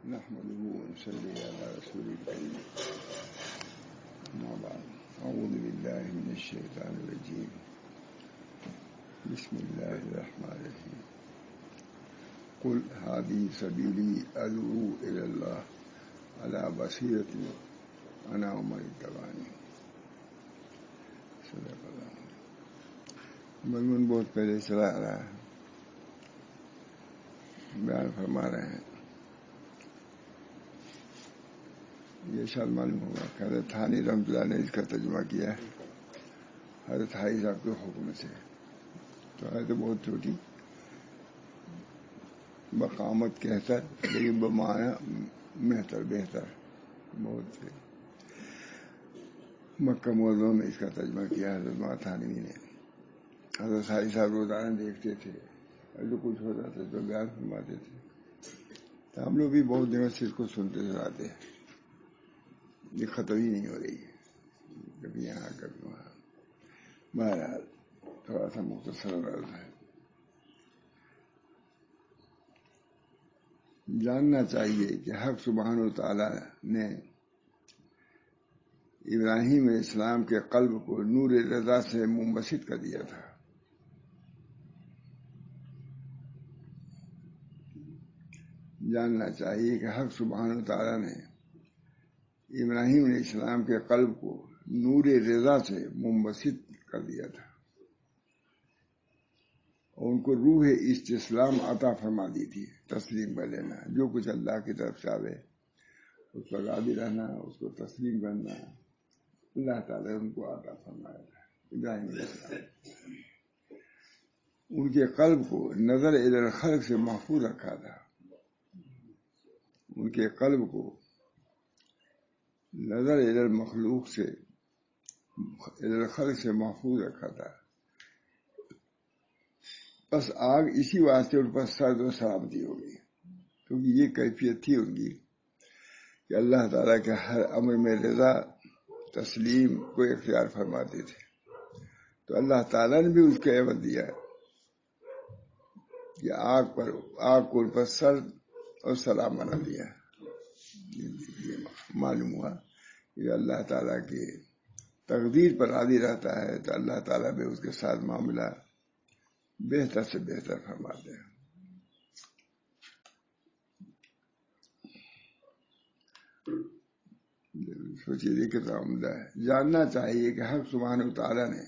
نحمده ونصلي على رسول الكريم. أما بعد، أعوذ بالله من الشيطان الرجيم. بسم الله الرحمن الرحيم. قل هذه سبيلي أدعو إلى الله على بصيرة أنا ومن اتبعني. صدق اللہ. مضمون بہت پہلے چلا آ رہا ہے، بیان فرما رہے ہیں. یہ شاید معلوم ہوگا کہ حضرت تھانی رحمۃ اللہ نے اس کا ترجمہ کیا ہے حضرت حائی صاحب کے حکم سے. تو ہے تو بہت چھوٹی بقامت کہتر، لیکن بمعنی بہتر بہت سے. مکہ معظمہ میں اس کا ترجمہ کیا حضرت تھانوی نے. حضرت حائی صاحب روزانہ دیکھتے تھے اور جو کچھ ہوتا تھا تو بیان فرماتے تھے. تو ہم لوگ بھی بہت دنوں سے اس کو سنتے رہتے ہیں. یہ ختم ہی نہیں ہو رہی ہے، کبھی یہاں کبھی وہاں. بہرحال تھوڑا سا مختصر عرض ہے. جاننا چاہیے کہ حق سبحانہ و تعالی نے ابراہیم علیہ السلام کے قلب کو نور رضا سے منبسط کر دیا تھا. جاننا چاہیے کہ حق سبحانہ و تعالی نے ابراہیم علیہ السلام کے قلب کو نور رضا سے منبسط کر دیا تھا اور ان کو روح استسلام عطا فرما دی تھی. تسلیم کر لینا، جو کچھ اللہ کی طرف سے آوے اس پر راضی رہنا، اس کو تسلیم کرنا، اللہ تعالیٰ ان کو عطا فرمایا تھا. ابراہیم علیہ السلام ان کے قلب کو نظر الی الخلق سے محفوظ رکھا تھا. ان کے قلب کو نظر الی المخلوق سے الی الخلق سے محفوظ رکھا تھا. بس آگ اسی واسطے ان پر سرد و سلامتی ہوگی، کیونکہ یہ کیفیت تھی ان کی کہ اللہ تعالیٰ کے ہر امر میں رضا تسلیم کو اختیار فرماتے تھے. تو اللہ تعالیٰ نے بھی اس کا عوض دیا کہ آگ کو ان پر سرد اور سلام بنا دیا. یہ معلوم ہوا کہ اللہ تعالیٰ کی تقدیر پر راضی رہتا ہے تو اللہ تعالیٰ بھی اس کے ساتھ معاملہ بہتر سے بہتر فرماتے ہیں. سوچیے کتنا عمدہ ہے. جاننا چاہیے کہ حق سبحانہ تعالیٰ نے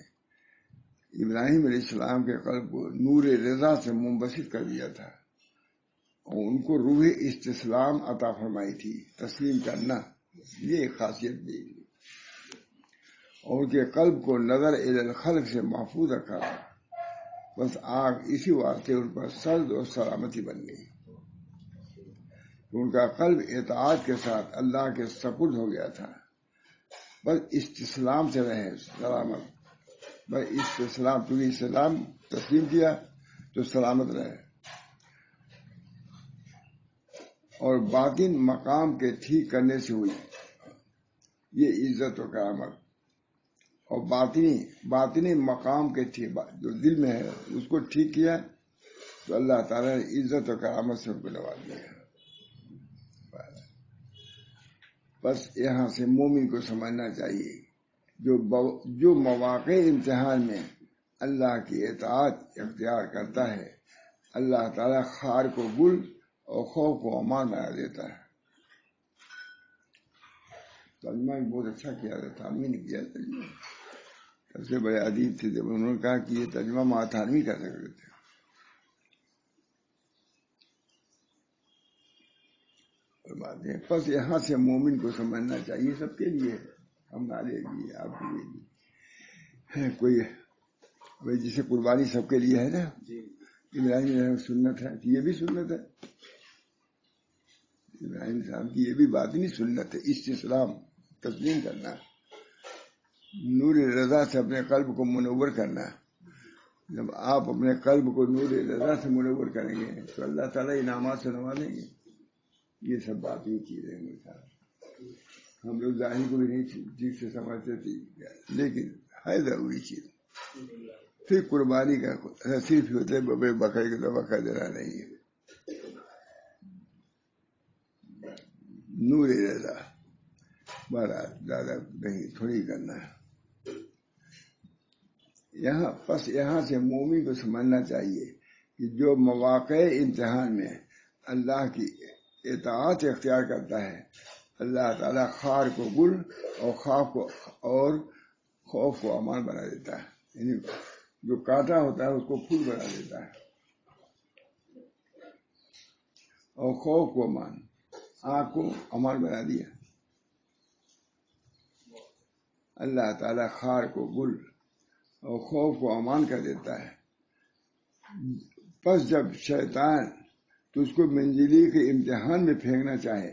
ابراہیم علیہ السلام کے قلب کو نور رضا سے منبسط کر دیا تھا اور ان کو روح استسلام عطا فرمائی تھی. تسلیم کرنا، یہ ایک خاصیت دی. اور ان کے قلب کو نظر الی الخلق سے محفوظ رکھا تھا. بس آگ اسی واسطے ان پر سرد اور سلامتی بن گئی. ان کا قلب اطاعت کے ساتھ اللہ کے سپرد ہو گیا تھا. بس استسلام سے رہے سلامت. بس استسلام، کیونکہ اسلام تسلیم کیا تو سلامت رہے. اور باطن مقام کے ٹھیک کرنے سے ہوئی یہ عزت و کرامت. اور باطنی مقام کے ٹھیک جو دل میں ہے اس کو ٹھیک کیا تو اللہ تعالیٰ نے عزت و کرامت سے ان کو نواز دیا. بس یہاں سے مومن کو سمجھنا چاہیے جو مواقع امتحان میں اللہ کی اطاعت اختیار کرتا ہے، اللہ تعالیٰ خار کو گل اور خوف کو امان بنا دیتا ہے. ترجمہ بھی بہت اچھا کیا تھا، تھانوی نے کیا ترجمہ. سب سے بڑے ادیب تھے جب انہوں نے کہا کہ یہ ترجمہ تھانوی کر سکتے تھے. بس یہاں سے مومن کو سمجھنا چاہیے، سب کے لیے، ہمارے لیے، آپ کے لیے بھی ہے. کوئی جیسے قربانی سب کے لیے ہے نا، ابراہیم سنت ہے، یہ بھی سنت ہے. ابراہیم صاحب کی یہ بھی باطنی سنت ہے، استسلام، تسلیم کرنا، نور رضا سے اپنے قلب کو منور کرنا. جب آپ اپنے قلب کو نور رضا سے منور کریں گے تو اللہ تعالیٰ انعامات سے نوازیں گے. یہ سب باطنی چیزیں ہیں. ہم لوگ ظاہر کو بھی نہیں ٹھیک سے سمجھتے تھے، لیکن ہے ضروری چیز. پھر قربانی کا صرف ہوتے بکرے کے ذبح کر دینا نہیں ہے. نور رضا بہرحال زیادہ نہیں تھوڑی کرنا ہے یہاں. بس یہاں سے مومن کو سمجھنا چاہیے کہ جو مواقع امتحان میں اللہ کی اطاعت اختیار کرتا ہے اللہ تعالیٰ خار کو گل اور خوف کو امان بنا دیتا ہے. یعنی جو کانٹا ہوتا ہے اس کو پھول بنا دیتا ہے اور خوف کو امان آنکھ کو امان بنا دیا. اللہ تعالیٰ خار کو گل اور خوف کو امان کر دیتا ہے. پس جب شیطان تجھ کو منزلی کے امتحان میں پھینکنا چاہے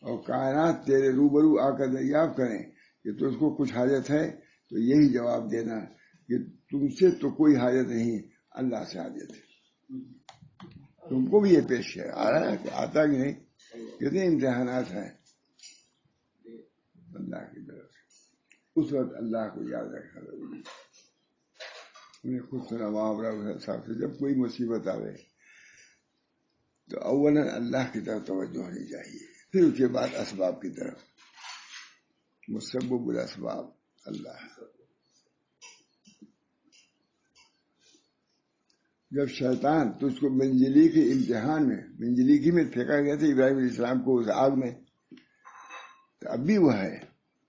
اور کائنات تیرے روبرو آ کر دریافت کریں کہ تجھ کو کچھ حاجت ہے تو یہی جواب دینا کہ تم سے تو کوئی حاجت نہیں اللہ سے حاجت ہے. تم کو بھی یہ پیش ہے آ رہا ہے کہ آتا کہ نہیں. کتنے امتحانات ہیں اللہ کی طرف سے. اس وقت اللہ کو یاد رکھنا ضروری ہے. انہیں خود سنا محاورہ صاحب سے جب کوئی مصیبت آوے تو اولاً اللہ کی طرف توجہ ہونی چاہیے پھر اس کے بعد اسباب کی طرف. مسبب الاسباب اللہ. جب شیطان تجھ کو منجلی کے امتحان میں منجلیگی میں پھینکا گیا تھا ابراہیم علیہ السلام کو اس آگ میں تو اب بھی وہ ہے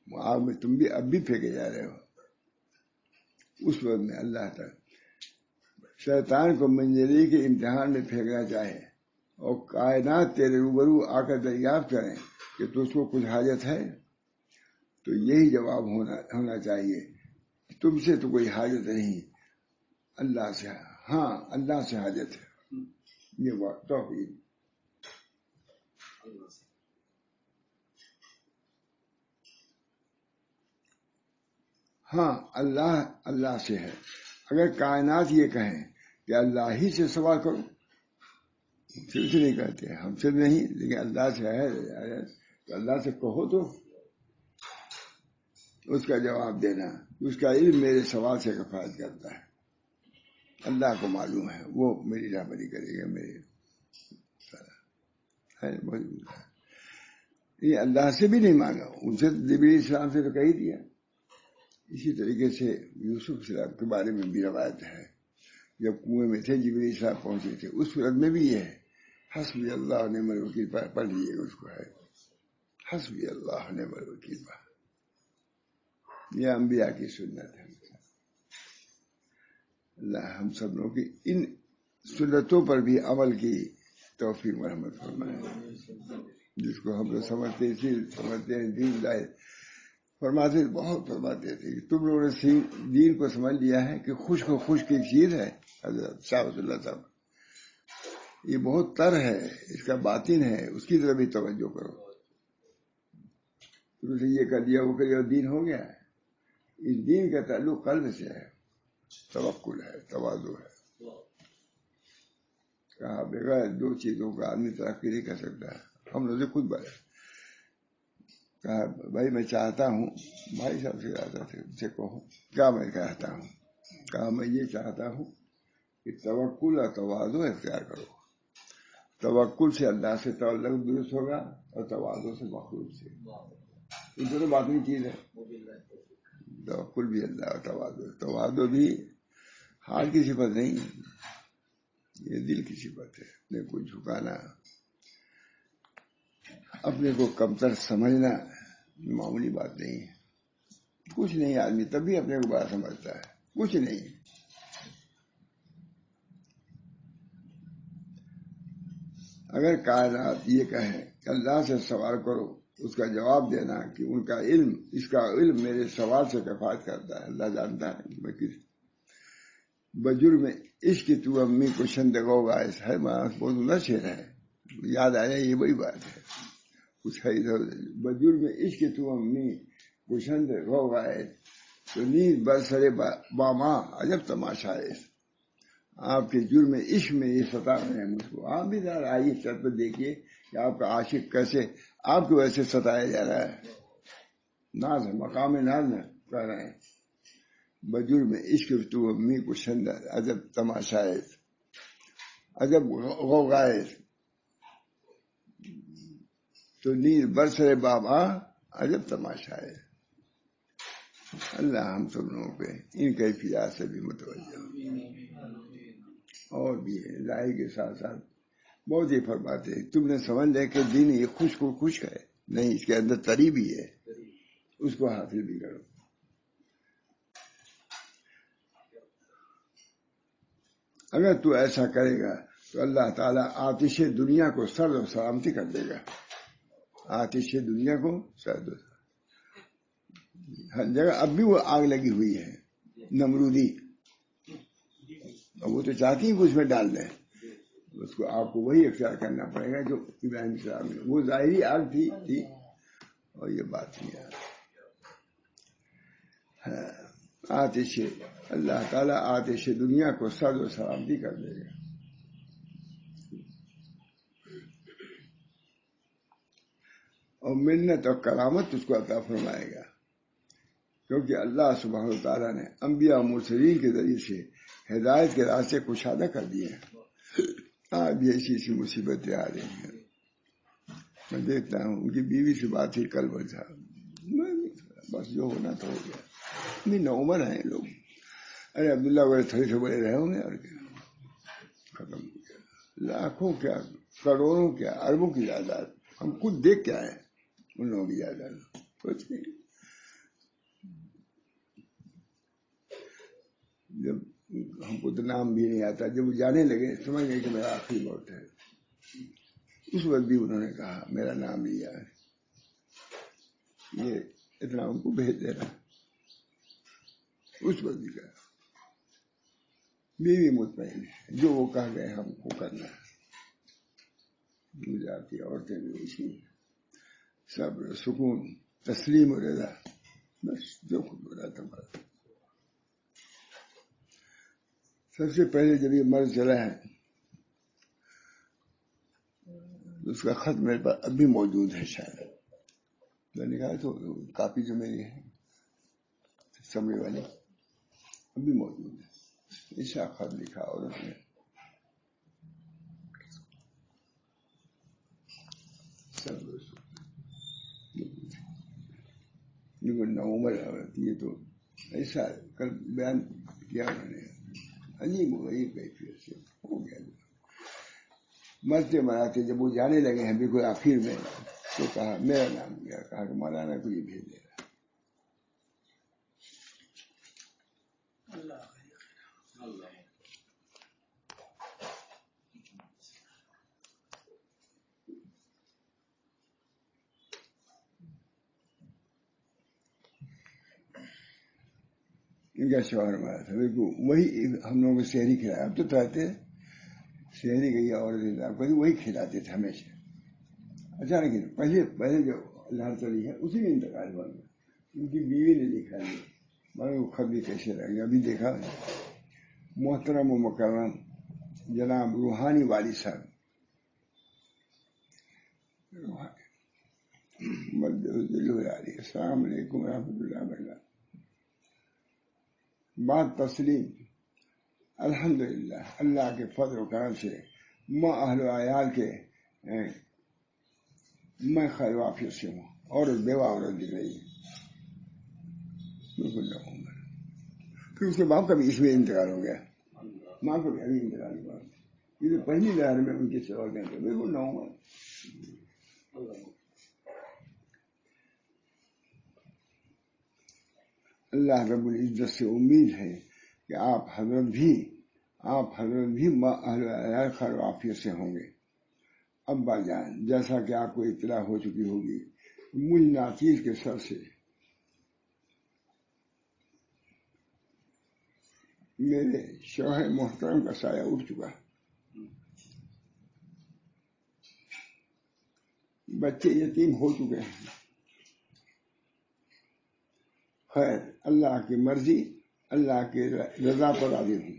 وہ آگ میں تم بھی اب بھی پھینکے جا رہے ہو. اس وقت میں اللہ تعالی شیطان کو منجلی کے امتحان میں پھینکنا چاہے اور کائنات تیرے روبرو آ کر دریافت کریں کہ تجھ کو کچھ حاجت ہے تو یہی جواب ہونا چاہیے تم سے تو کوئی حاجت نہیں اللہ سے. ہاں اللہ سے حاجت ہے. یہ بات توحید. ہاں اللہ سے ہے. اگر کائنات یہ کہیں کہ اللہ ہی سے سوال کرو صرف نہیں کہتے ہم سے نہیں لیکن اللہ سے ہے تو اللہ سے کہو تو اس کا جواب دینا. اس کا علم میرے سوال سے کفایت کرتا ہے. اللہ کو معلوم ہے وہ میری رہبری کرے گا میرے یہ اللہ سے بھی نہیں مانگا ان سے جبریل السلام سے تو کہہ دیا. اسی طریقے سے یوسف السلام کے بارے میں بھی روایت ہے جب کنویں میں تھے جبریل السلام پہنچے تھے اس صورت میں بھی یہ ہے حسبی اللہ نعم الوکیل پڑھ لیجیے گا اس کو ہے حسبی اللہ نعم الوکیل. یہ انبیاء کی سنت ہے. اللہ ہم سب لوگوں کی ان سنتوں پر بھی عمل کی توفیق مرحمت فرمائے جس کو ہم لوگ سمجھتے ہیں دین ظاہر فرماتے بہت فرماتے تھے کہ تم لوگوں نے دین کو سمجھ لیا ہے کہ خوش کو خوش کی چیز ہے. حضرت شاہ اللہ صاحب یہ بہت تر ہے اس کا باطن ہے اس کی طرف بھی توجہ کرو. تم سے یہ کر دیا وہ کر دیا دین ہو گیا ہے. اس دین کا تعلق قلب سے ہے توکل ہے تواضع ہے. کہا بغیر دو چیزوں کا آدمی ترقی نہیں کر سکتا. ہم لوگ خود بڑے کہا بھائی میں چاہتا ہوں بھائی صاحب سے زیادہ تھے ان سے کہو کیا میں چاہتا ہوں. کہا میں یہ چاہتا ہوں کہ توکل اور تواضع اختیار کرو. توکل سے اللہ سے تعلق درست ہوگا اور تواضع سے مخلوق سے. یہ دونوں باطنی چیز ہے. توکل بھی اللہ اور تواضع بھی حال کی صفت نہیں یہ دل کی صفت ہے. اپنے کو جھکانا اپنے کو کمتر سمجھنا معمولی بات نہیں ہے. کچھ نہیں آدمی تب بھی اپنے کو بڑا سمجھتا ہے. کچھ نہیں. اگر کائنات یہ کہیں کہ اللہ سے سوال کرو اس کا جواب دینا کہ ان کا علم اس کا علم میرے سوال سے کفایت کرتا ہے. اللہ جانتا ہے میں کس بجرم عشق تو امی کو شندگو باعث ہے بہت عمدہ شعر ہے یاد آیا یہ بڑی بات ہے. کچھ ہے بجرم عشق تو امی کو شندگو باعث تو نیند برسر باما عجب تماشا ہے. آپ کے جرم عشق میں یہ ستا رہے ہیں مجھ کو. آپ بھی ذرا آئیے سر پہ دیکھیے کہ آپ کا عاشق کیسے آپ کو ویسے ستایا جا رہا ہے. ناز ہے مقام ناز میں کہہ رہے ہیں بجرم عشق تو امی کو شندر عجب تماشا ہے عجب غوغائے. تو نیند برسرے بابا عجب تماشا ہے. اللہ ہم سب لوگوں پہ ان کیفیات سے بھی متوجہ ہو. اور بھی لائی کے ساتھ ساتھ بہت ہی فرماتے ہیں تم نے سمجھ لے کہ دین یہ خشک و خشک ہے، نہیں، اس کے اندر تری بھی ہے، اس کو حاصل بھی کرو. اگر تو ایسا کرے گا تو اللہ تعالیٰ آتش دنیا کو سرد و سلامتی کر دے گا. آتش دنیا کو سرد و ہر جگہ اب بھی وہ آگ لگی ہوئی ہے نمرودی، اور وہ تو چاہتی ہیں کہ اس میں ڈال دیں. اس کو آپ کو وہی اختیار کرنا پڑے گا جو ابراہیم السلام نے. وہ ظاہری آگ تھی اور یہ بات نہیں ہے. آتش اللہ تعالیٰ آتش دنیا کو سرد و سلامتی کر دے گا. اور منت اور کرامت اس کو عطا فرمائے گا، کیونکہ اللہ سبحانہ وتعالیٰ نے انبیاء و مرسلین کے ذریعے سے ہدایت کے راستے کشادہ کر دیے ہیں. آج بھی ایسی مصیبتیں آ رہی ہیں. میں دیکھتا ہوں ان کی بیوی سے بات ہی کل بچا، بس جو ہونا تو ہو گیا. اتنی نوعمر ہیں لوگ. ارے عبداللہ بڑے تھوڑے سے بڑے رہے ہوں گے اور کیا، ختم ہو گیا. لاکھوں کیا کروڑوں کیا اربوں کی جائیداد ہم خود دیکھ کے آئے ہیں. ان لوگوں کی جائیداد کچھ نہیں. جب ہم کو تو نام بھی نہیں آتا، جب وہ جانے لگے سمجھ گئے کہ میرا آخری موت ہے. اس وقت بھی انہوں نے کہا میرا نام لیا ہے، یہ اتنا ان کو بھیج دے رہا. اس وقت بھی کہا بیوی مطمئن ہے، جو وہ کہہ گئے ہم کو کرنا ہے. جاتی عورتیں بھی اسی صبر سکون تسلیم و رضا، بس جو خود ہو رہا تھا. سب سے پہلے جب یہ مرض چلا ہے اس کا خط میرے پاس اب بھی موجود ہے. شاید میں نے کہا تو کاپی جو میری ہے سمجھے والی اب بھی موجود ہے. ایسا خط لکھا اور اس نے نومبر یہ تو ایسا کل بیان کیا میں نے، عجیب غریب کیفیت سے ہو گیا. مرتے مراتے جب وہ جانے لگے ہیں بالکل آخر میں تو کہا میرا نام لیا، کہا کہ مولانا کو یہ بھیج دے رہا. ان کا شوہر مارا تھا وہی ہم لوگوں کو شہری کھلایا. اب تو چاہتے شہری گئی اور وہی کھلاتے تھے ہمیشہ. اچانک پہلے جو اللہ چلی ہے اسی میں انتقال ہوا. ان کی بیوی نے دیکھا نہیں مگر وہ خط بھی کیسے رہ گیا. ابھی دیکھا محترم و مکرم جناب روحانی والد صاحب السلام علیکم ورحمۃ اللہ وبرکاتہ. بات تسلیم الحمدللہ اللہ کے فضل و کرم سے میں اہل و عیال کے میں خیر وافیت سے ہوں. اور بیوہ عورت دکھ رہی ہے بالکل. پھر اس کے باپ کا بھی اس میں انتقال ہو گیا، ماں کو بھی ابھی انتقال ہوا. یہ تو پہلی لہر میں ان کی سیوا کرتے بالکل نہ ہوا. اللہ رب العزت سے امید ہے کہ آپ حضرت بھی اہل خیر و عافیت سے ہوں گے. ابا جان جیسا کہ آپ کو اطلاع ہو چکی ہوگی مجھ ناچیز کے سر سے میرے شوہر محترم کا سایہ اٹھ چکا. بچے یتیم ہو چکے ہیں. خیر اللہ کی مرضی اللہ کی رضا پر راضی ہوں.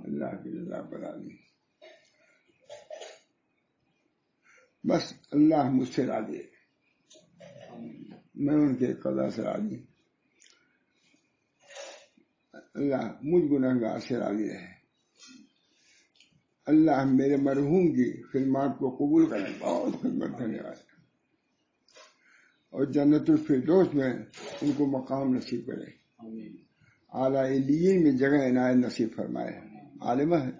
اللہ کی رضا پر راضی، بس اللہ مجھ سے راضی ہے، میں ان کے قضا سے راضی. اللہ مجھ گنہگار سے راضی رہے. اللہ میرے مرحوم کی خدمات کو قبول کرے، بہت خدمت کرنے والے، اور جنت الفردوس میں ان کو مقام نصیب کرے، اعلیٰ علیین میں جگہ عنایت نصیب فرمائے۔ عالمہ ہے،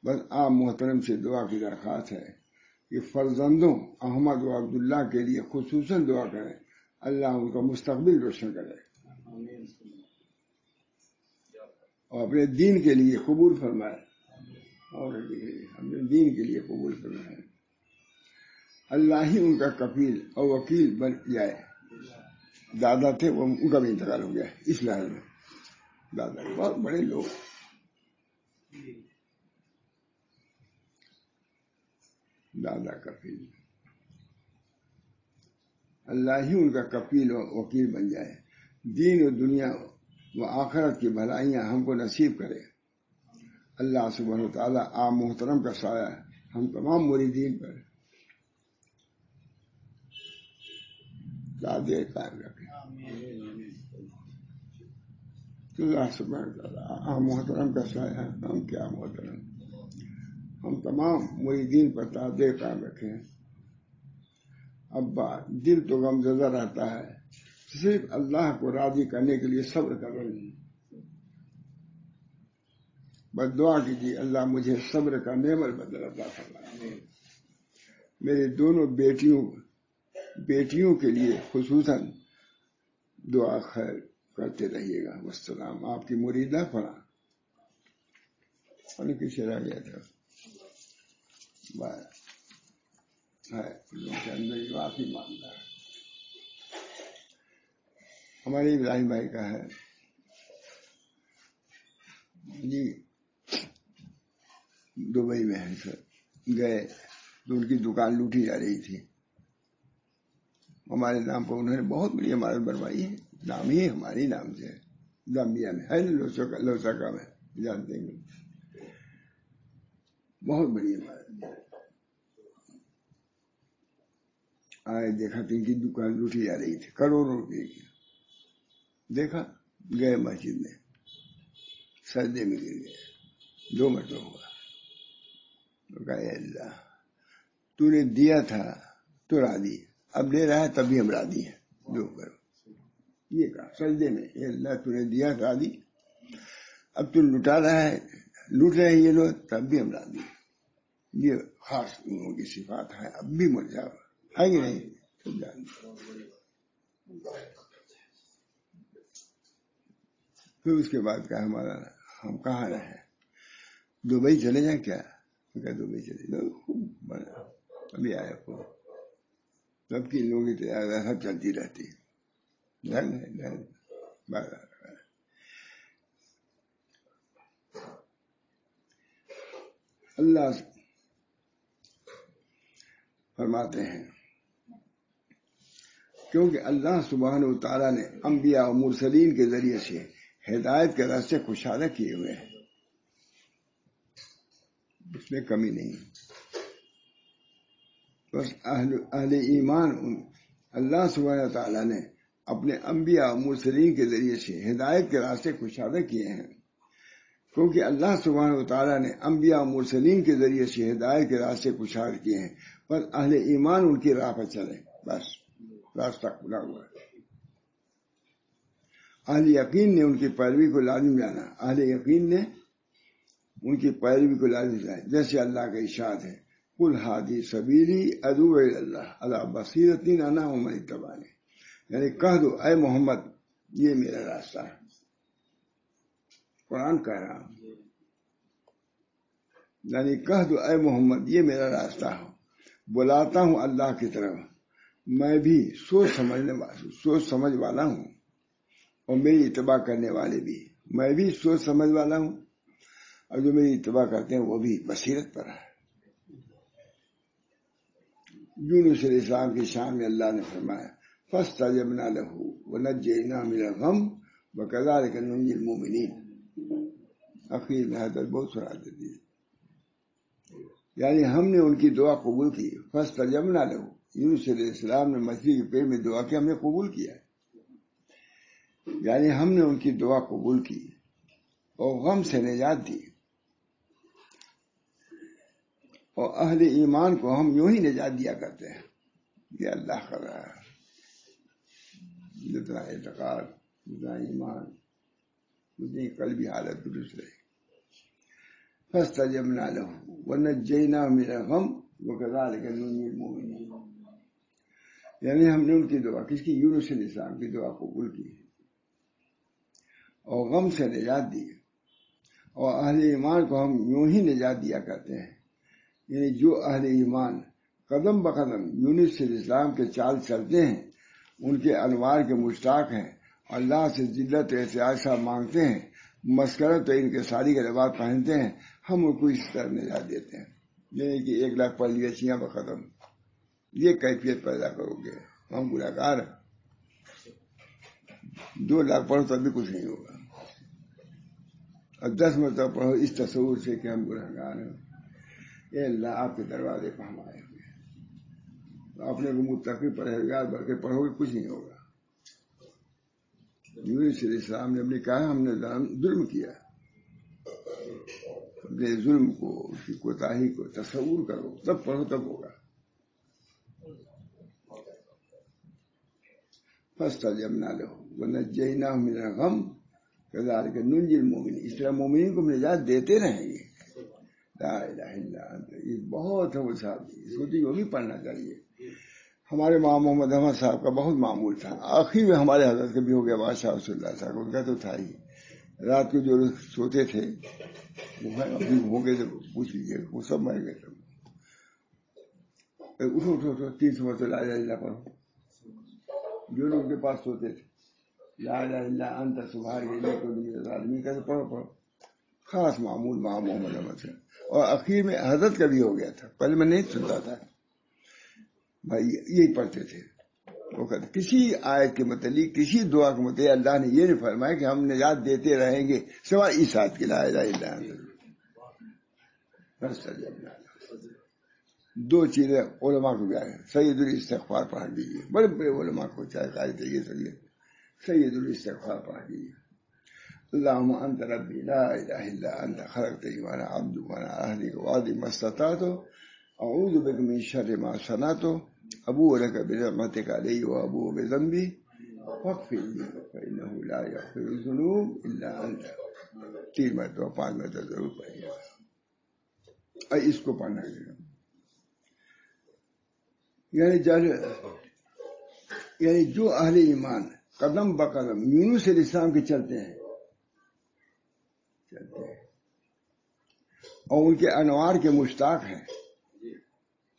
بس آپ محترم سے دعا کی درخواست ہے کہ فرزندوں احمد و عبداللہ کے لیے خصوصاً دعا کریں، اللہ ان کا مستقبل روشن کرے اور اپنے دین کے لیے قبول فرمائے، اور اپنے دین کے لیے قبول فرمائے۔ اللہ ہی ان کا کفیل اور وکیل بن جائے۔ دادا تھے، وہ ان کا بھی انتقال ہو گیا اس لحاظ میں، دادا بہت بڑے لوگ، دادا کفیل، اللہ ہی ان کا کفیل و وکیل بن جائے، دین و دنیا و آخرت کی بھلائیاں ہم کو نصیب کرے۔ اللہ سبحانہ وتعالیٰ آپ محترم کا سایہ ہم تمام مریدین پر دادے قائم رکھے۔ اللہ سبحانہ وتعالیٰ آپ محترم کا سایہ، ہم کیا محترم، ہم تمام مریدین پر دادے قائم رکھے۔ ابا دل تو غمزدہ رہتا ہے، صرف اللہ کو راضی کرنے کے لیے صبر کر رہے ہیں، بس دعا کیجیے اللہ مجھے صبر کا نعمت بدل عطا فرمائے۔ میرے دونوں بیٹیوں کے لیے خصوصاً دعا خیر کرتے رہیے گا۔ والسلام۔ آپ کی مریدہ پڑھا ان کی شرح گیا تھا ہے، لوگوں کے اندر یہ واقعی معاملہ ہے۔ ہمارے ابراہیم بھائی کا ہے جی، دبئی میں ہے سر، گئے تو ان کی دکان لوٹی جا رہی تھی، ہمارے نام پر انہوں نے بہت بڑی عمارت بنوائی ہے، نام ہی ہمارے نام سے ہے، زامبیا میں ہے، لوساکا میں جانتے ہیں، بہت بڑی عمارت۔ آئے دیکھا کہ ان کی دکان لوٹی جا رہی تھی، کروڑوں روپے کی، دیکھا گئے مسجد میں، سجدے میں گر گئے، 2 مرتبہ ہوا، تو کہا اے اللہ تو نے دیا تھا تو راضی، اب لے رہا ہے تب بھی ہم راضی ہیں، جو کرو، یہ کہا سجدے میں، اے اللہ تو نے دیا راضی، اب تو لٹا رہا ہے، لوٹ رہے ہیں یہ لوگ، تب بھی ہم راضی ہیں۔ یہ خاص لوگوں کی صفات ہے، اب بھی مر جاؤ ہے کہ نہیں؟ پھر اس کے بعد کہا ہمارا ہم کہاں رہے، دبئی چلے جائیں کیا؟ دبئی چلے جاؤ، ابھی آیا خوب، سب کی لوگوں کی تیاری سب چلتی رہتی ہے، اللہ فرماتے ہیں کیونکہ اللہ سبحانہ و تعالیٰ نے انبیاء و مرسلین کے ذریعے سے ہدایت کے راستے کشادہ کیے ہوئے ہیں، اس میں کمی نہیں، بس اہل ایمان اللہ سبحانہ و تعالیٰ نے اپنے انبیاء و مرسلین کے ذریعے سے ہدایت کے راستے کشادہ کیے ہیں، کیونکہ اللہ سبحانہ و تعالیٰ نے انبیاء و مرسلین کے ذریعے سے ہدایت کے راستے کشادہ کیے ہیں، بس اہل ایمان ان کی راہ پر چلے، بس راستہ کھلا ہوا ہے۔ اہل یقین نے ان کی پیروی کو لازم جانا، اہل یقین نے ان کی پیروی کو لازم جانا، جیسے اللہ کا ارشاد ہے قل ہادی سبیلی ادعو الی اللہ علی بصیرۃ انا ومن اتبعنی، یعنی کہہ دو اے محمد یہ میرا راستہ ہے، قرآن کہہ رہا ہوں، یعنی کہہ دو اے محمد یہ میرا راستہ ہے، بلاتا ہوں اللہ کی طرف، میں بھی سوچ سمجھ والا ہوں، اور میری اتباع کرنے والے بھی، میں بھی سوچ سمجھ والا ہوں، اور جو میری اتباع کرتے ہیں وہ بھی بصیرت پر ہے۔ یونس علیہ السلام کی شان میں اللہ نے فرمایا فاستجبنا له ونجیناه من الغم وكذلك ننجی المؤمنین، اخیر میں حضرت بہت سنا دیتی ہے، یعنی ہم نے ان کی دعا قبول کی، فاستجبنا له، یونس علیہ السلام نے مچھلی کے پیٹ میں دعا کی، ہم نے قبول کیا، یعنی ہم نے ان کی دعا قبول کی اور غم سے نجات دی، اور اہل ایمان کو ہم یوں ہی نجات دیا کرتے ہیں. یہ اللہ کر رہا ہے. جتنا اعتقاد، جتنا ایمان، اتنی قلبی حالت درست رہے. فاستجبنا له ونجيناه من الغم وكذلك ننجي المؤمنين. یعنی ہم نے ان کی دعا، کس کی؟ یونس علیہ السلام کی دعا قبول کی اور غم سے نجات دی. اور اہل ایمان کو ہم یوں ہی نجات دیا کرتے ہیں. یعنی جو اہل ایمان قدم بقدم یونس علیہ السلام کے چال چلتے ہیں، ان کے انوار کے مشتاق ہیں، اللہ سے ذلت احتیاط مانگتے ہیں، مسکرت ان کے ساری کے لباس پہنتے ہیں، ہم ان کو اس طرح نجات دیتے ہیں. یعنی کہ 1 لاکھ پڑھ لیا چھیاں بقدم، یہ کیفیت پیدا کرو گے. ہم گناہگار ہیں، 2 لاکھ پڑھو تب بھی کچھ نہیں ہوگا. اور 10 مرتبہ پڑھو اس تصور سے کہ ہم گناہگار ہیں. اے اللہ آپ کے دروازے پر ہم آئے ہوئے ہیں، اپنے کو متقی پرہیزگار بن کے پڑھو گے کچھ نہیں ہوگا. یونس علیہ السلام نے اپنے کہا ہم نے ظلم کیا، اپنے ظلم کو، اس کی کوتاہی کو تصور کرو، تب پڑھو تب ہوگا. فاستجبنا له ونجيناه من الغم كذلك ننجي المؤمنين. اس طرح مومنین کو ہم نجات دیتے رہیں گے. لا الہ الا انت، یہ بہت ہے وہ صاحب، اس کو تو یہ بھی پڑھنا چاہیے. ہمارے ماں محمد احمد صاحب کا بہت معمول تھا. آخری میں ہمارے حضرت کبھی ہو گیا بادشاہ رسول اللہ صاحب، ان کا تو تھا ہی. رات کو جو سوتے تھے وہ ابھی ہو گئے تو پوچھ لیجیے، وہ سب مر گئے تھے. اٹھو اٹھو اٹھو 300 مرتبہ لا الہ الا پڑھو. جو لوگ کے پاس سوتے تھے لا الہ الا انت سبحانک انی کنت من الظالمین کیسے پڑھو پڑھو. خاص معمول ماں محمد احمد سے. اور اخیر میں حضرت کا بھی ہو گیا تھا، پہلے میں نہیں سنتا تھا بھائی، یہی پڑھتے تھے. وہ کہتے کسی آیت کے متعلق، کسی دعا کے متعلق اللہ نے یہ نہیں فرمایا کہ ہم نجات دیتے رہیں گے سوائے اس آیت کی لا الہ الا انت. دو چیزیں علماء کو گیا ہے. سید الاستغفار پڑھ دیجیے، بڑے بڑے علماء کو، چاہے قائد یہ سلیے، سید الاستغفار پڑھ دیجیے. اللہم انت ربی لا الہ الا انت خلقتنی وانا عبدک وانا اہلک وادی ما استطعت اعوذ بک من شر ما صنعت ابوء لک بنعمتک علی وابوء بذنبی فاغفر لی فانہ لا یغفر الذنوب الا انت. 3 مرتبہ 5 مرتبہ ضرور پڑھیے. اور اس کو پڑھنا ہے. یعنی جو اہل ایمان قدم بقدم یونس علیہ السلام کے چلتے ہیں اور ان کے انوار کے مشتاق ہیں.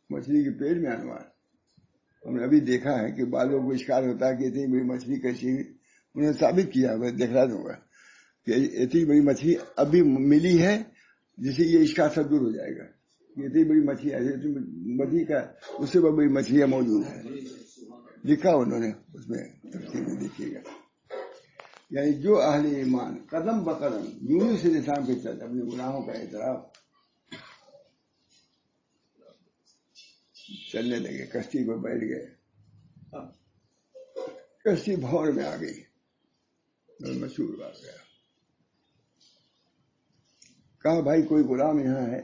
مچھلی کے پیٹ میں انوار. ہم نے ابھی دیکھا ہے کہ بعض لوگوں کو اشکال ہوتا ہے کہ اتنی بڑی مچھلی کیسی ہوئی. انہوں نے ثابت کیا، میں دکھلا دوں گا کہ اتنی بڑی مچھلی ابھی ملی ہے جس سے یہ اشکال سب دور ہو جائے گا. اتنی بڑی مچھلی ہے، مچھلی کا اس سے بڑی مچھلیاں موجود ہیں، لکھا انہوں نے اس میں تفسیر میں دیکھیے گا. یعنی جو اہل ایمان قدم بقدم یونس علیہ السلام کے چلتے، اپنے گناہوں کا اعتراف، چلنے لگے، کشتی پر بیٹھ گئے. کشتی بھور میں آ گئی، مشہور بات گیا. کہا بھائی کوئی غلام یہاں ہے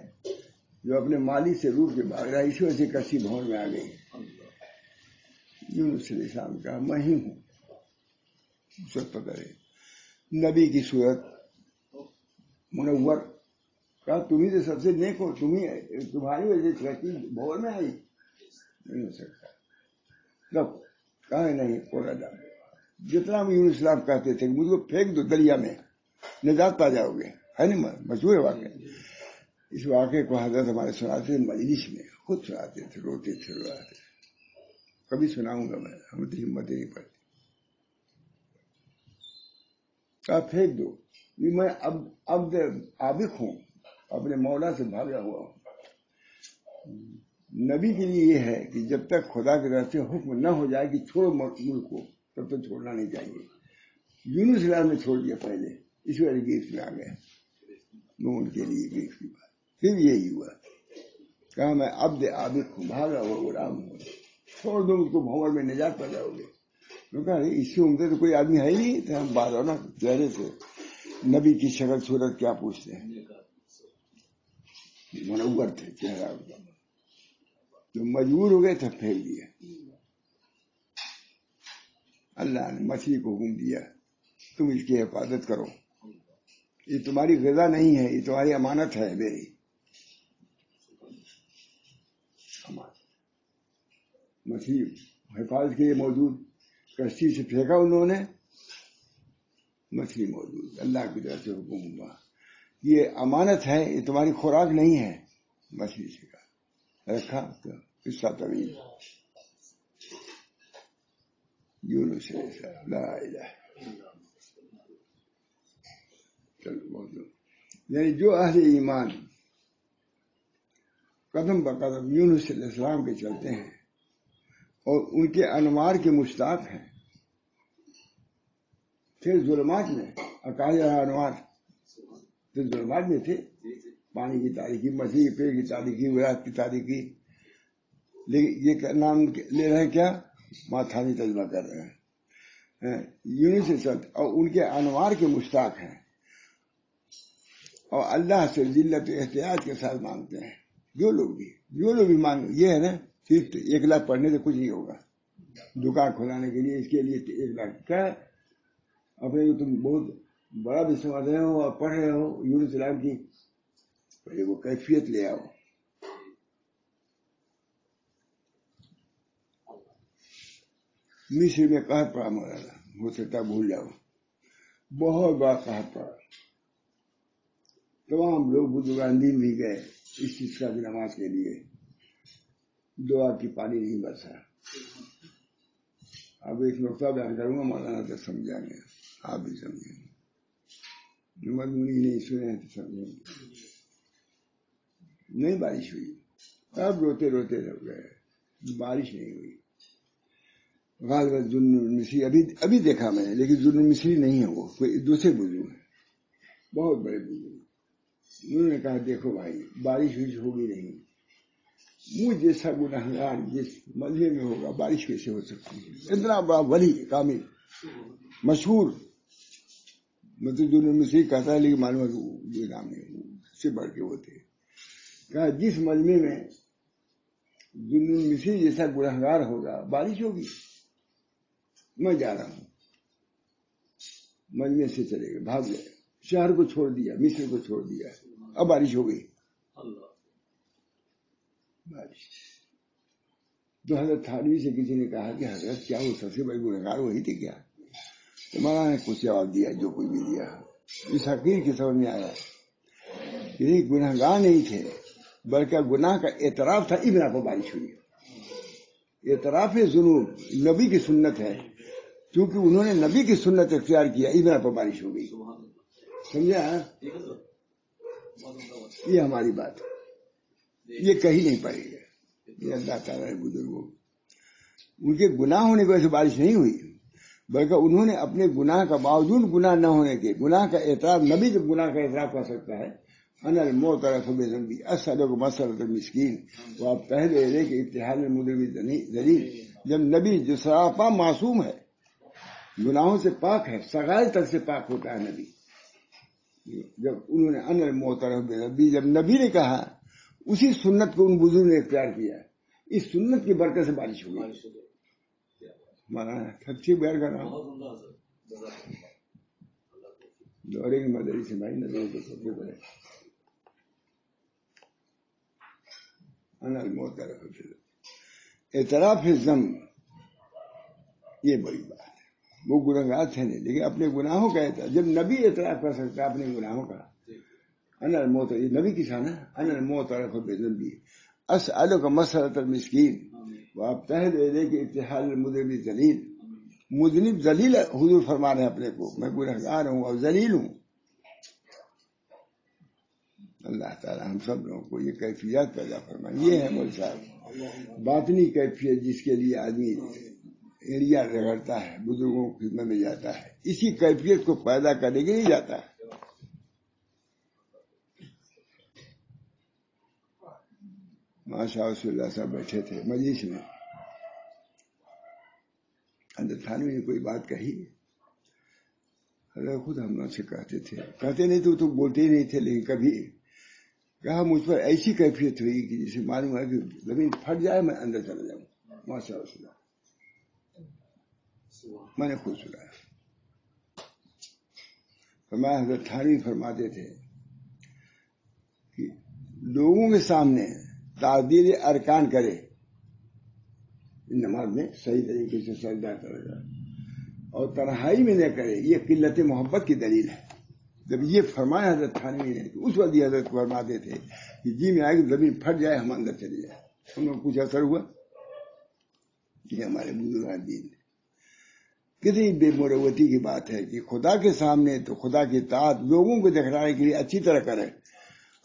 جو اپنے مالک سے روٹ کے بھاگ رہا ہے، اسی وجہ سے کشتی بھور میں آ گئی. یونس علیہ السلام کہا میں ہی ہوں. سب پکڑے نبی کی صورت منور. کہا تمہیں تو سب سے نیک ہو، تمہاری وجہ سے کشتی بھور میں آئی. نہیں ہو سکتا. کب کہا نہیں پورا ڈال. جتنا بھی یونس السلام کہتے تھے مجھ کو پھینک دو دریا میں، نجات پا جاؤ گے. ہے نہیں مشہور واقعہ. اس واقعے کو حضرت ہمارے سناتے تھے مجلس میں، خود سناتے تھے، روتے تھے روتے تھے. کبھی سناؤں گا میں، ہمیں تو ہمت ہی نہیں پڑتی. کہا پھینک دو. میں اب عابق ہوں، اپنے مولا سے بھاگا ہوا ہوں. نبی کے لیے یہ ہے کہ جب تک خدا کی طرف سے حکم نہ ہو جائے کہ چھوڑو ملک کو، تب تک چھوڑنا نہیں چاہیے. یونس علیہ السلام نے چھوڑ دیا پہلے، اس وجہ سے گیس میں آ گئے. وہ ان کے لیے گیس کی بات. پھر یہی ہوا، کہا میں عبد عابق ہوں، بھاگا ہوا غلام ہوں، چھوڑ دو اس کو، بھنور میں نجات پا جاؤ گے. کہا اس سے عمدہ تو کوئی آدمی ہے ہی نہیں. تو ہم بات ہو نا چہرے سے نبی کی شکل صورت کیا پوچھتے ہیں. منور تھے چہرہ کا، جو مجبور ہو گئے تھے پھینک دیا. اللہ نے مچھلی کو حکم دیا تم اس کی حفاظت کرو، یہ تمہاری غذا نہیں ہے، یہ تمہاری امانت ہے میری. مچھلی حفاظت کے لیے موجود، کشتی سے پھینکا انہوں نے، مچھلی موجود، اللہ کی طرف سے حکم ہوا یہ امانت ہے، یہ تمہاری خوراک نہیں ہے. مچھلی سے کہا رکھا تو قصہ طویل. یونس علیہ السلام، لا الہ یعنی جو اہل ایمان قدم بقدم یونس علیہ السلام کے چلتے ہیں اور ان کے انوار کے مشتاق ہیں. تھے ظلمات میں، اکاج انوار تو ظلمات میں تھے، پانی کی تاریخی، مچھلی کے پیڑ کی تاریخی، وراثت کی تاریخی، لیکن یہ نام لے رہے ہیں کیا؟ ماتھانی ترجمہ کر رہے ہیں یونس سے چلتے اور ان کے انوار کے مشتاق ہیں اور اللہ سے ذلت و احتیاط کے ساتھ مانگتے ہیں. جو لوگ بھی مانگ، یہ ہے نا، صرف 1 لاکھ پڑھنے سے کچھ نہیں ہوگا. دکان کھلانے کے لیے اس کے لیے 1 لاکھ کیا اپنے کو تم بہت بڑا بھی سمجھ رہے ہو اور پڑھ رہے ہو یونس السلام کی، پہلے وہ کیفیت لے آؤ. مصر میں قحط پڑا مولانا، ہو سکتا بھول جاؤ، بہت بڑا قحط پڑا. تمام لوگ بزرگان دین بھی گئے اس چیز کا نماز کے لیے، دعا کی پانی نہیں برسا. اب ایک نقطہ بیان کروں گا مولانا تو سمجھائیں گے، آپ بھی سمجھیں گے، مضمونی نہیں سنے تو سمجھیں گے. نہیں بارش ہوئی، اب روتے روتے رہ گئے، بارش نہیں ہوئی. غالباً ذوالنون المصری ابھی دیکھا میں نے، لیکن ذوالنون المصری نہیں ہے، وہ کوئی دوسرے بزرگ ہیں، بہت بڑے بزرگ. انہوں نے کہا دیکھو بھائی بارش ہوگی نہیں، مجھ جیسا گنہگار جس مزے میں ہوگا بارش کیسے ہو سکتی ہے؟ اتنا بڑا ولی کامل مشہور، مطلب ذوالنون المصری کہتا ہے لیکن معلوم ہے یہ نام نہیں، سے بڑھ کے وہ تھے. کہا جس مجمع میں ذوالنون المصری جیسا گنہگار ہوگا بارش ہوگی. میں جا رہا ہوں، مجمع سے چلے گئے، بھاگ گئے، شہر کو چھوڑ دیا، مصر کو چھوڑ دیا. اب بارش ہو گئی. بارش تو حضرت تھانوی سے کسی نے کہا کہ حضرت کیا وہ سب سے بڑی گنہگار وہی تھی کیا؟ تو مولانا نے کچھ جواب دیا، جو کوئی بھی دیا اس حقیر کی سمجھ میں آیا کہ گنہگار نہیں تھے بلکہ گناہ کا اعتراف تھا، ابنا پر بارش ہوئی. اعتراف ذنوب نبی کی سنت ہے، کیونکہ انہوں نے نبی کی سنت اختیار کیا، ابنا پر بارش ہو گئی. سمجھا؟ یہ ہماری بات ہے، یہ کہیں نہیں پڑے گا. یہ اللہ تعالیٰ نے بزرگوں ان کے گناہ ہونے کی وجہ سے بارش نہیں ہوئی، بلکہ انہوں نے اپنے گناہ کا باوجود گناہ نہ ہونے کے گناہ کا اعتراف، نبی جب گناہ کا اعتراف کر سکتا ہے، انا المعترف بذنبی اسألک مسألۃ المسکین وہ پہلے کہ ابتحال المجرم ذلیل. جب نبی جو سراپا معصوم ہے، گناہوں سے پاک ہے، صغائر تک سے پاک ہوتا ہے نبی، جب انہوں نے انا المعترف بذنبی، جب نبی نے کہا، اسی سنت کو ان بزرگ نے اختیار کیا، اس سنت کی برکت سے بارش ہوئی. سچی بیان کر رہا ہوں، دورے کی مدری سے بھائی نظر تو سب سے بڑے انا المعترف اعتراف ذنب، یہ بڑی بات ہے. وہ گنہگار تھے نہیں، لیکن اپنے گناہوں کا اعتراف، جب نبی اعتراف کر سکتا ہے اپنے گناہوں کا، انا المعترف، یہ نبی کی شان ہے، انا المعترف بذنبی اسألک مسألۃ المسکین وابتہل الیک ابتحال المجرم ذلیل. مذنب ذلیل حضور فرما رہے ہیں اپنے کو، میں گنہگار ہوں اور ذلیل ہوں. اللہ تعالیٰ ہم سب لوگوں کو یہ کیفیت پیدا فرمائے. یہ ہے مول صاحب باطنی کیفیت، جس کے لیے آدمی ایریا رگڑتا ہے، بزرگوں کی خدمت میں جاتا ہے، اسی کیفیت کو پیدا کرنے کے لیے جاتا ہے. ماشاء اللہ صاحب بیٹھے تھے مجلس میں، حضرت تھانوی نے کوئی بات کہی، حضرت خود ہم لوگ سے کہتے تھے، کہتے نہیں تو بولتے ہی نہیں تھے، لیکن کبھی کہا مجھ پر ایسی کیفیت ہوئی کہ جسے معلوم ہے کہ زمین پھٹ جائے میں اندر چلا جاؤں. ماشاء اللہ میں نے خود سنا. فرمایا حضرت تھانوی فرماتے تھے کہ لوگوں کے سامنے تعدیل ارکان کرے نماز میں صحیح طریقے سے سجدہ کرے اور تنہائی میں نہ کرے، یہ قلت محبت کی دلیل ہے. جب یہ فرمایا حضرت تھانوی نے اس وقت یہ حضرت فرماتے تھے کہ جی میں آئے کہ زمین پھٹ جائے ہم اندر چلے جائیں. ہم لوگ کچھ اثر ہوا کہ ہمارے بزرگان دین کتنی بے مروتی کی بات ہے کہ خدا کے سامنے تو خدا کی اطاعت لوگوں کو دکھلانے کے لیے اچھی طرح کرے،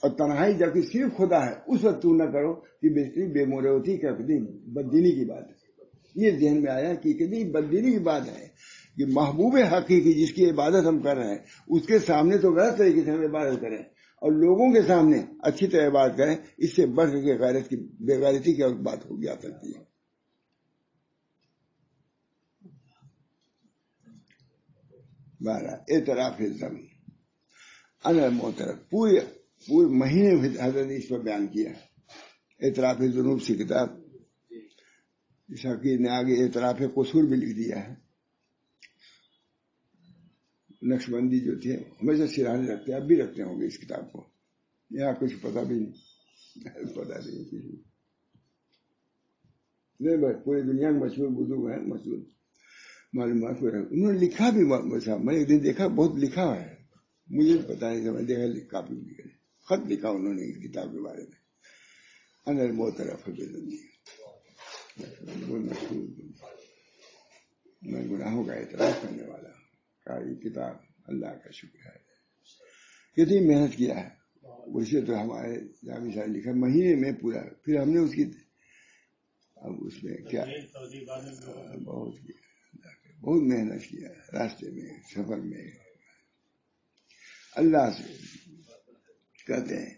اور تنہائی جبکہ صرف خدا ہے اس وقت تو نہ کرو کہ بے مروتی کا کتنی بددینی کی بات ہے. یہ ذہن میں آیا کہ کتنی بددینی کی بات ہے کہ محبوب حقیقی جس کی عبادت ہم کر رہے ہیں اس کے سامنے تو غلط طریقے سے ہم عبادت کریں اور لوگوں کے سامنے اچھی طرح عبادت کریں، اس سے بڑھ کے غیرت کی بے غیرتی کی بات ہو جا سکتی ہے. اعتراف ضم ان المعترف پورے مہینے حضرت نے اس پر بیان کیا. اعتراف ذنوب سی کتاب شاکر نے آگے اعتراف قصور بھی لکھ دیا ہے. نقشبندی جو تھے ہمیشہ سراہنے رکھتے اب بھی رکھتے ہوں گے اس کتاب کو. یہاں کچھ پتا بھی نہیں پتا نہیں کسی نہیں بس پوری دنیا میں مشہور بزرگ ہیں مشہور معلومات کو انہوں نے لکھا بھی. میں ایک دن دیکھا بہت لکھا ہے مجھے پتا نہیں میں دیکھا کافی لکھا خط لکھا انہوں نے اس کتاب کے بارے میں. انر موترف میں گناہوں کا اعتراف کرنے والا کا یہ کتاب اللہ کا شکر ہے. کتنی محنت کیا ہے ویسے تو ہمارے جامع صاحب لکھا مہینے میں پورا. پھر ہم نے اس کی اب اس میں کیا بہت محنت کیا راستے میں سفر میں. اللہ سے کہتے ہیں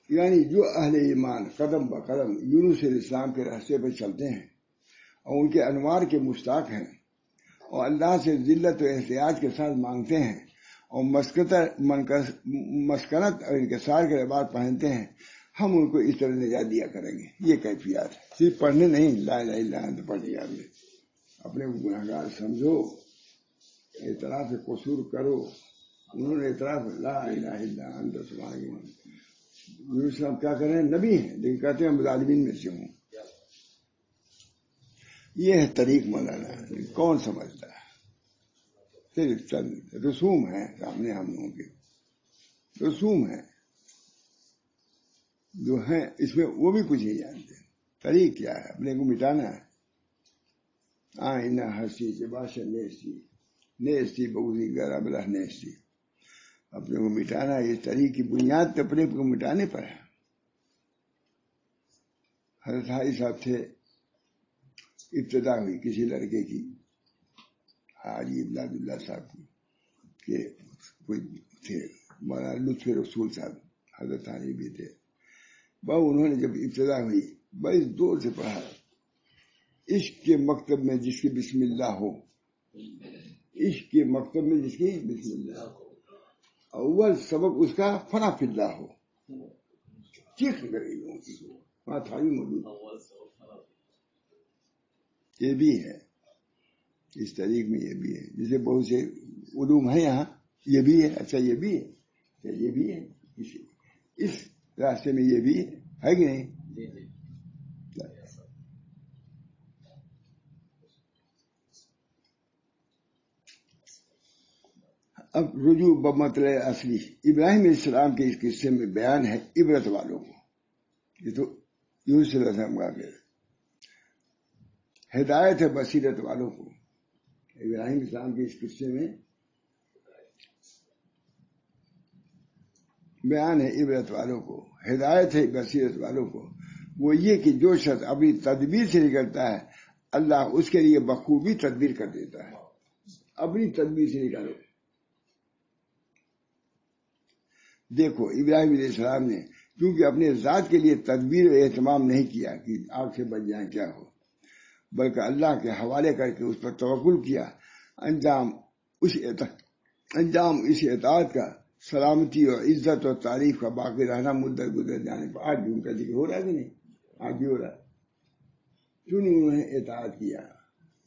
یعنی جو اہل ایمان قدم بہ قدم یونس علیہ السلام کے راستے پہ چلتے ہیں اور ان کے انوار کے مشتاق ہیں اور اللہ سے ذلت و احتیاط کے ساتھ مانگتے ہیں اور مسکنت اور انکسار کے لباس پہنتے ہیں، ہم ان کو اس طرح نجات دیا کریں گے. یہ کیفیات ہے. صرف پڑھنے نہیں لا الہ الا انت پڑھ لیا آپ نے، اپنے کو گناہگار سمجھو، اعتراف قصور کرو. انہوں نے اعتراف لا الہ الا انت سبحانک. یونس صاحب کیا کریں نبی ہیں لیکن کہتے ہیں ہم ظالمین میں سے ہوں. یہ ہے طریق مولانا. کون سمجھتا ہے؟ صرف چند رسوم ہیں سامنے ہم لوگوں کے، رسوم ہیں جو ہیں اس میں وہ بھی کچھ نہیں جانتے. طریق کیا ہے؟ اپنے کو مٹانا ہے. آئینہ ہستی سے بادشاہ نیستی بغضی گر ابلہ نیستی. اپنے کو مٹانا ہے. اس طریق کی بنیاد تو اپنے کو مٹانے پر ہے. حضرت حاجی صاحب تھے، ابتدا ہوئی کسی لڑکے کی حاجی عبد اللہ صاحب کی کہ کوئی تھے مولانا لطف رسول صاحب حضرت حاجی بھی تھے. بہو انہوں نے جب ابتدا ہوئی بڑی زور سے پڑھا. عشق کے مکتب میں جس کی بسم اللہ ہو، عشق کے مکتب میں جس کی بسم اللہ ہو، اول سبق اس کا فنا فی اللہ ہو. چیخ گئی لوگوں کی وہاں تھا بھی موجود. یہ بھی ہے اس طریق میں، یہ بھی ہے جسے بہت سے علوم ہیں یہاں. یہ بھی ہے. اچھا یہ بھی ہے، یہ بھی ہے اس راستے میں، یہ بھی ہے کہ نہیں؟ اب رجوع بمطلع اصلی ابراہیم علیہ السلام کے اس قصے میں بیان ہے عبرت والوں کو. یہ تو یونس علیہ السلام کا ہدایت ہے بصیرت والوں کو. ابراہیم علیہ السلام کے اس قصے میں بیان ہے عبرت والوں کو، ہدایت ہے بصیرت والوں کو. وہ یہ کہ جو شخص اپنی تدبیر سے نکلتا ہے اللہ اس کے لیے بخوبی تدبیر کر دیتا ہے. اپنی تدبیر سے نکالو. دیکھو ابراہیم علیہ السلام نے کیونکہ اپنے ذات کے لیے تدبیر و اہتمام نہیں کیا کہ آگ سے بچ جائیں کیا ہو، بلکہ اللہ کے حوالے کر کے اس پر توکل کیا. انجام اس اطاعت کا سلامتی اور عزت اور تعریف کا باقی رہنا مدت گزر جانے پر. آج بھی ان کا ذکر ہو رہا ہے کہ نہیں؟ آج بھی ہو رہا ہے. کیوں نہیں انہوں نے اطاعت کیا؟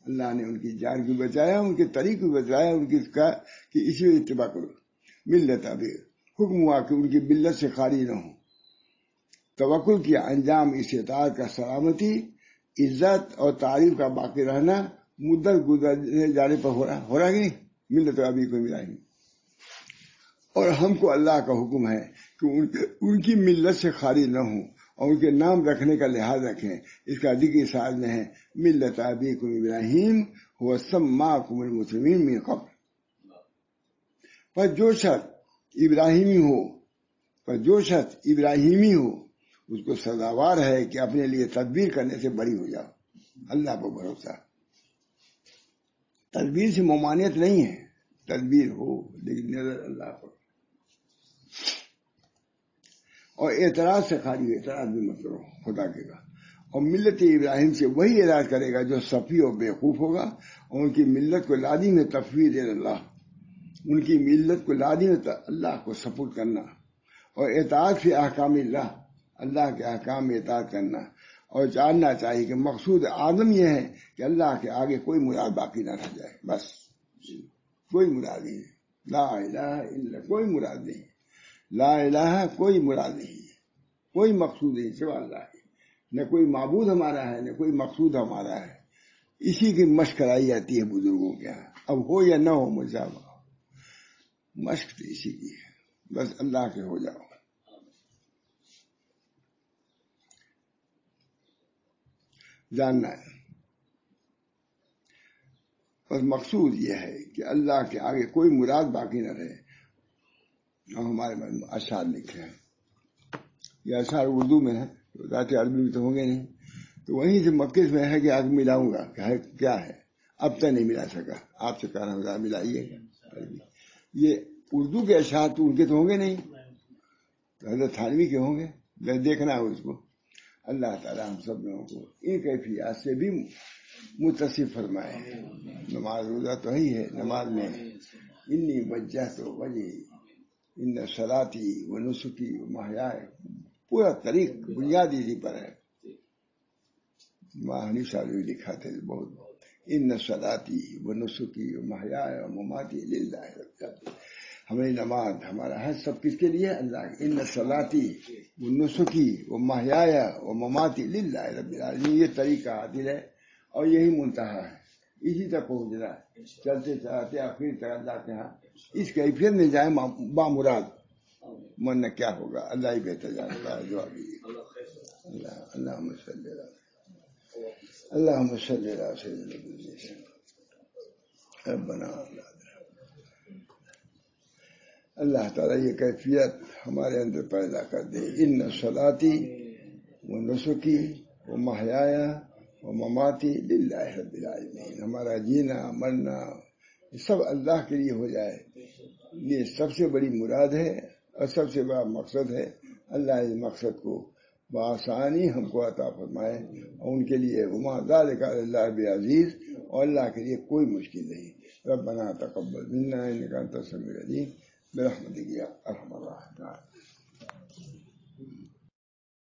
اللہ نے ان کی جان کو بچایا، ان کے طریق کو بچایا، ان کی کہ اسی میں اتباع کرو. ملت ابھی حکم ہوا کہ ان کی ملت سے خالی نہ ہو. توکل کیا، انجام اس اطاعت کا سلامتی، عزت اور تعریف کا باقی رہنا مدت گزر جانے پر ہو رہا کہ نہیں؟ ملت ابھی کوئی ملا نہیں. اور ہم کو اللہ کا حکم ہے کہ ان کی ملت سے خالی نہ ہوں اور ان کے نام رکھنے کا لحاظ رکھیں. اس کا ذکر ساز میں ہے ملت ابیکم ابراہیم هو سماکم المسلمین من قبل. پر جو شخص ابراہیمی ہو اس کو سزاوار ہے کہ اپنے لیے تدبیر کرنے سے بری ہو جاؤ. اللہ پر بھروسہ، تدبیر سے ممانعت نہیں ہے، تدبیر ہو لیکن نظر اللہ پر. اور اعتراض سے خالی ہو، اعتراض بھی مت کرو خدا کے کا. اور ملت ابراہیم سے وہی اعراض کرے گا جو صفی اور بیوقوف ہوگا. اور ان کی ملت کو لازم ہے تفویض اللہ، ان کی ملت کو لازم ہے اللہ کو سپورٹ کرنا اور اطاعت فی احکام اللہ کے احکام میں اطاعت کرنا. اور جاننا چاہیے کہ مقصود اعظم یہ ہے کہ اللہ کے آگے کوئی مراد باقی نہ رہ جائے. بس کوئی مراد نہیں ہے. لا الہ الا، کوئی مراد نہیں. لا الہ کوئی مراد نہیں ہے، کوئی مقصود نہیں سوا اللہ ہے. نہ کوئی معبود ہمارا ہے، نہ کوئی مقصود ہمارا ہے. اسی کی مشق کرائی جاتی ہے بزرگوں کے یہاں، اب ہو یا نہ ہو مجھے مشق تو اسی کی ہے. بس اللہ کے ہو جاؤ. جاننا ہے بس مقصود یہ ہے کہ اللہ کے آگے کوئی مراد باقی نہ رہے. اور ہمارے من میں اشعار لکھے ہیں، یہ اشعار اردو میں ہے، ذات عربی میں تو ہوں گے نہیں. تو وہیں سے مکے میں ہے کہ آج ملاؤں گا کہ کیا ہے. اب تک نہیں ملا سکا، آپ سے کہہ رہا ہوں ملائیے. یہ اردو کے اشعار تو ان کے تو ہوں گے نہیں، تو حضرت تھانوی کے ہوں گے. دیکھنا ہے اس کو. اللہ تعالیٰ ہم سب لوگوں کو ان کیفیات سے بھی متصف فرمائے. نماز روزہ تو ہی ہے. نماز میں انی وجہت وجہی ان صلاتی و نسکی و محیائے، پورا طریق بنیادی اسی پر ہے. ماہنی شاعری لکھا تھا بہت. ان صلاتی و نسکی و محیائے و مماتی للہ رب العالمین. ہماری نماز، ہمارا حج سب کس کے لیے؟ اللہ. ان صلاتی و نسکی و محیائے و مماتی للہ رب العالمین. یہ طریقہ عادل ہے اور یہی منتہا ہے. اسی تک پہنچنا ہے. چلتے چلاتے آخر تک اللہ کے ہاں اس کیفیت میں جائیں بامراد، ورنہ کیا ہوگا اللہ ہی بہتر جانتا ہے. جو ابھی اللہم صلی علی سیدنا ربنا. اللہ تعالیٰ یہ کیفیت ہمارے اندر پیدا کر دے. ان صلاتی و نسکی و محیایا و مماتی للہ رب العالمین. ہمارا جینا مرنا سب اللہ کے لیے ہو جائے، یہ سب سے بڑی مراد ہے اور سب سے بڑا مقصد ہے. اللہ اس مقصد کو بآسانی ہم کو عطا فرمائے. اور ان کے لیے وما ذلک علی اللہ بعزیز، اور اللہ کے لیے کوئی مشکل نہیں. ربنا تقبل منا انک انت السمیع العلیم برحمتک یا ارحم الراحمین.